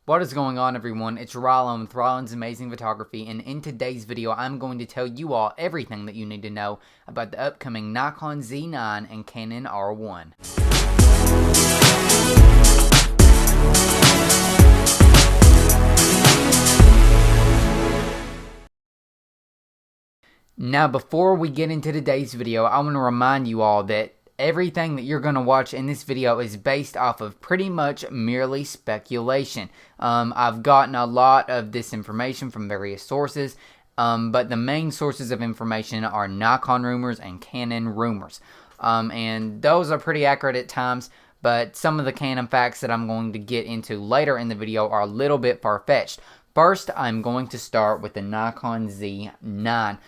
What is going on, everyone? It's Rylan with Rylan's Amazing Photography, and in today's video I'm going to tell you all everything that you need to know about the upcoming Nikon Z9 and Canon R1. Now, before we get into today's video, I want to remind you all that everything that you're going to watch in this video is based off of pretty much merely speculation. I've gotten a lot of this information from various sources, but the main sources of information are Nikon rumors and Canon rumors. And those are pretty accurate at times, but some of the Canon facts that I'm going to get into later in the video are a little bit far-fetched. First, I'm going to start with the Nikon Z9.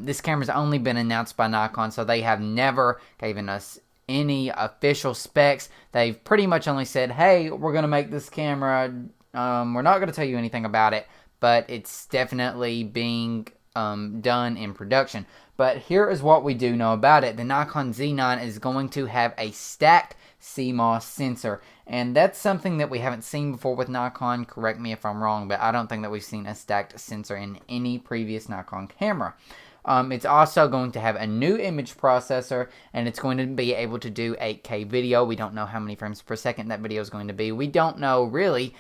This camera's only been announced by Nikon, so they have never given us any official specs. They've pretty much only said, hey, we're going to make this camera. We're not going to tell you anything about it, but it's definitely being done in production. But here is what we do know about it. The Nikon Z9 is going to have a stacked CMOS sensor, and that's something that we haven't seen before with Nikon. Correct me if I'm wrong, but I don't think that we've seen a stacked sensor in any previous Nikon camera. It's also going to have a new image processor, and it's going to be able to do 8K video. We don't know how many frames per second that video is going to be. We don't know really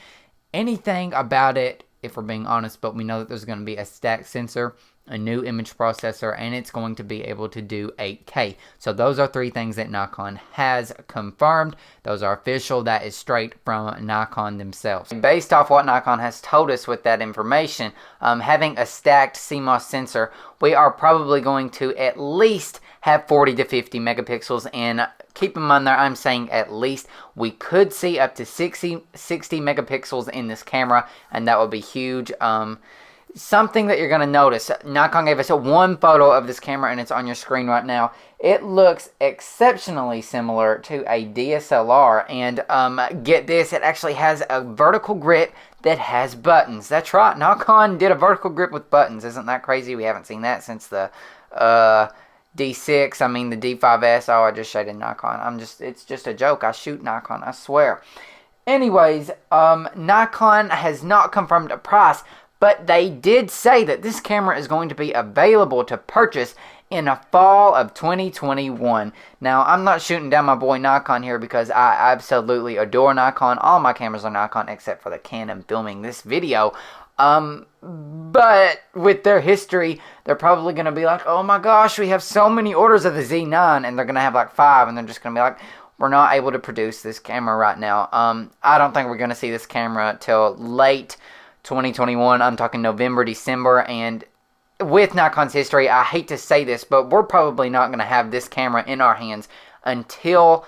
anything about it, if we're being honest, but we know that there's going to be a stacked sensor, a new image processor, and it's going to be able to do 8K. So those are three things that Nikon has confirmed. Those are official. That is straight from Nikon themselves. Based off what Nikon has told us with that information, having a stacked CMOS sensor, we are probably going to at least have 40 to 50 megapixels, and keep in mind there I'm saying at least. We could see up to 60 megapixels in this camera, and that would be huge. Something that you're going to notice, Nikon gave us one photo of this camera, and it's on your screen right now. It looks exceptionally similar to a DSLR, and get this, it actually has a vertical grip that has buttons. That's right, Nikon did a vertical grip with buttons. Isn't that crazy? We haven't seen that since the D6, I mean the D5S. Oh, I just shaded Nikon. It's just a joke. I shoot Nikon, I swear. Anyways, Nikon has not confirmed a price, but they did say that this camera is going to be available to purchase in the fall of 2021. Now, I'm not shooting down my boy Nikon here because I absolutely adore Nikon. All my cameras are Nikon except for the Canon filming this video. But with their history, they're probably going to be like, oh my gosh, we have so many orders of the Z9, and they're going to have like 5, and they're just going to be like, we're not able to produce this camera right now. I don't think we're going to see this camera till late 2021. I'm talking November, December, and with Nikon's history, I hate to say this, but we're probably not going to have this camera in our hands until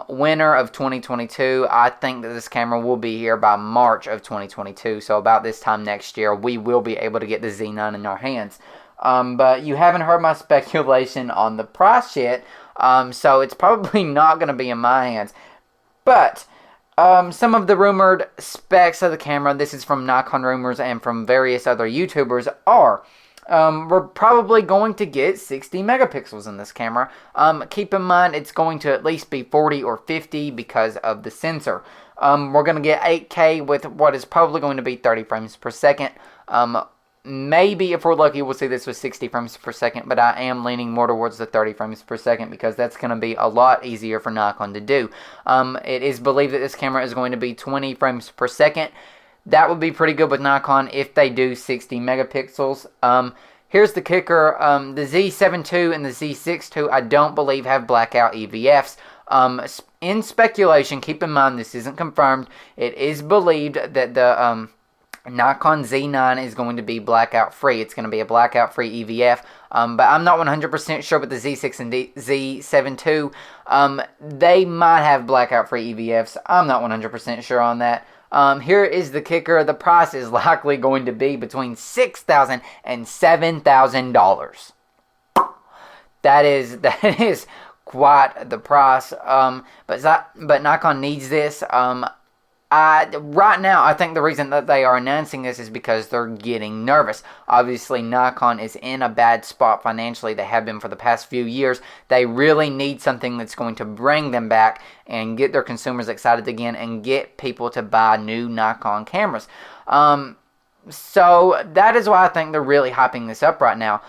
winter of 2022. I think that this camera will be here by March of 2022, so about this time next year, we will be able to get the Z9 in our hands. But you haven't heard my speculation on the price yet, so it's probably not going to be in my hands. But some of the rumored specs of the camera, this is from Nikon rumors and from various other YouTubers, are we're probably going to get 60 megapixels in this camera. Keep in mind it's going to at least be 40 or 50 because of the sensor. We're going to get 8K with what is probably going to be 30 frames per second. Maybe if we're lucky we'll see this with 60 frames per second, but I am leaning more towards the 30 frames per second because that's going to be a lot easier for Nikon to do. It is believed that this camera is going to be 20 frames per second. That would be pretty good with Nikon if they do 60 megapixels. Here's the kicker. The Z7 II and the Z6 II I don't believe have blackout EVFs. In speculation, keep in mind this isn't confirmed. It is believed that the Nikon Z9 is going to be blackout free. It's going to be a blackout free EVF, but I'm not 100% sure with the Z6 and Z7 II. They might have blackout free EVFs. I'm not 100% sure on that. Here is the kicker. The price is likely going to be between $6,000 and $7,000. That is quite the price. But Nikon needs this. Right now, I think the reason that they are announcing this is because they're getting nervous. Obviously, Nikon is in a bad spot financially. They have been for the past few years. They really need something that's going to bring them back and get their consumers excited again and get people to buy new Nikon cameras. So that is why I think they're really hyping this up right now.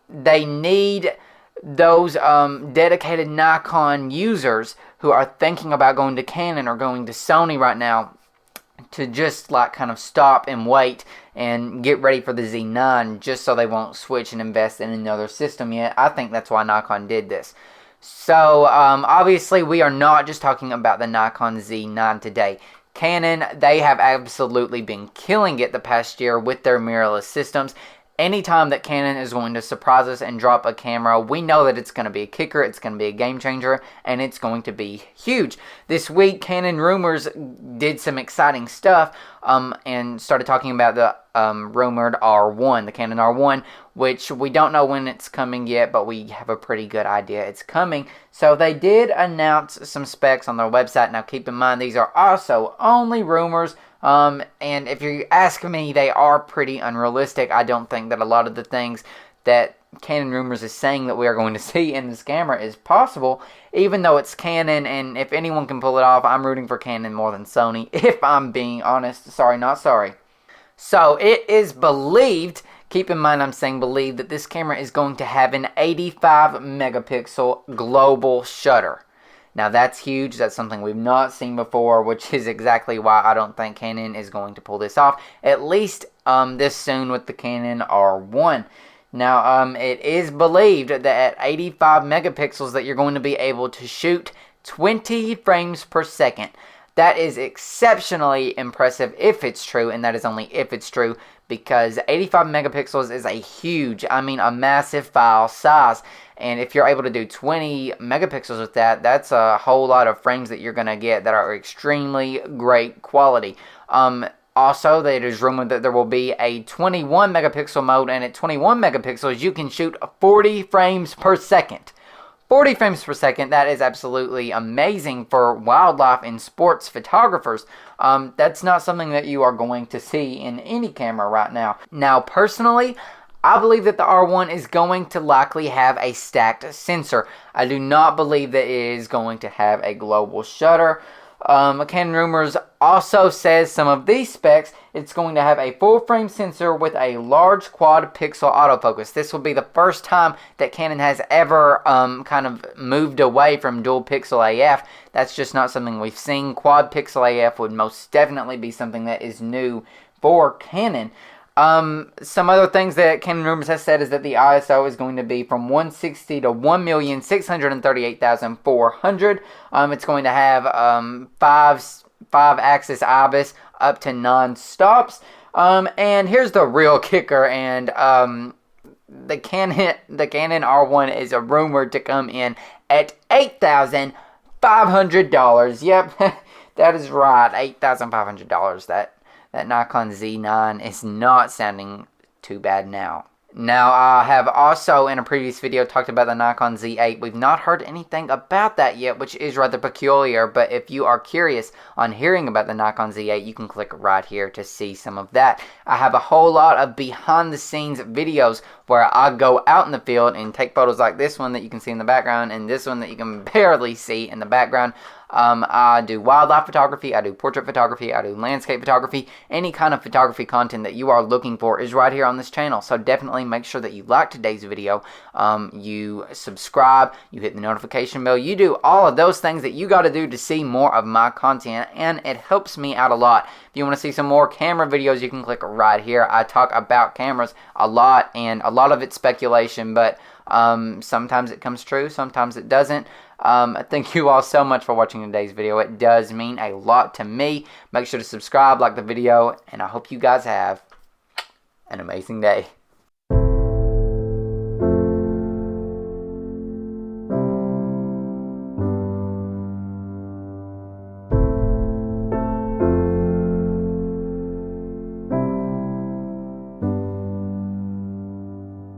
They need those dedicated Nikon users who are thinking about going to Canon or going to Sony right now to just like kind of stop and wait and get ready for the Z9 just so they won't switch and invest in another system yet. I think that's why Nikon did this. So obviously we are not just talking about the Nikon Z9 today. Canon, they have absolutely been killing it the past year with their mirrorless systems. Anytime that Canon is going to surprise us and drop a camera, we know that it's going to be a kicker, it's going to be a game changer, and it's going to be huge. This week, Canon Rumors did some exciting stuff and started talking about the rumored R1, the Canon R1, which we don't know when it's coming yet, but we have a pretty good idea it's coming. So they did announce some specs on their website. Now keep in mind, these are also only rumors. And if you ask me, they are pretty unrealistic. I don't think that a lot of the things that Canon Rumors is saying that we are going to see in this camera is possible, even though it's Canon, and if anyone can pull it off, I'm rooting for Canon more than Sony, if I'm being honest. Sorry, not sorry. So it is believed, keep in mind I'm saying believed, that this camera is going to have an 85 megapixel global shutter. Now that's huge. That's something we've not seen before, which is exactly why I don't think Canon is going to pull this off, at least this soon with the Canon R1. Now it is believed that at 85 megapixels that you're going to be able to shoot 20 frames per second. That is exceptionally impressive if it's true, and that is only if it's true, because 85 megapixels is a huge, I mean a massive file size. And if you're able to do 20 megapixels with that, that's a whole lot of frames that you're going to get that are extremely great quality. Also, it is rumored that there will be a 21 megapixel mode, and at 21 megapixels, you can shoot 40 frames per second. 40 frames per second, that is absolutely amazing for wildlife and sports photographers. That's not something that you are going to see in any camera right now. Now, personally, I believe that the R1 is going to likely have a stacked sensor. I do not believe that it is going to have a global shutter. Canon Rumors also says some of these specs. It's going to have a full frame sensor with a large quad pixel autofocus. This will be the first time that Canon has ever kind of moved away from dual pixel AF. That's just not something we've seen. Quad pixel AF would most definitely be something that is new for Canon. Some other things that Canon Rumors has said is that the ISO is going to be from 160 to 1,638,400. It's going to have 5-axis IBIS up to 9 stops. And here's the real kicker, and the Canon R1 is rumored to come in at $8,500. Yep, that is right, $8,500. That Nikon Z9 is not sounding too bad now. Now, I have also in a previous video talked about the Nikon Z8. We've not heard anything about that yet, which is rather peculiar, but if you are curious on hearing about the Nikon Z8, you can click right here to see some of that. I have a whole lot of behind the scenes videos where I go out in the field and take photos like this one that you can see in the background and this one that you can barely see in the background. I do wildlife photography, I do portrait photography, I do landscape photography. Any kind of photography content that you are looking for is right here on this channel. So definitely make sure that you like today's video, you subscribe, you hit the notification bell, you do all of those things that you got to do to see more of my content, and it helps me out a lot. If you want to see some more camera videos, you can click right here. I talk about cameras a lot, and a lot of it's speculation, but sometimes it comes true, sometimes it doesn't. Thank you all so much for watching today's video. It does mean a lot to me. Make sure to subscribe, like the video, and I hope you guys have an amazing day.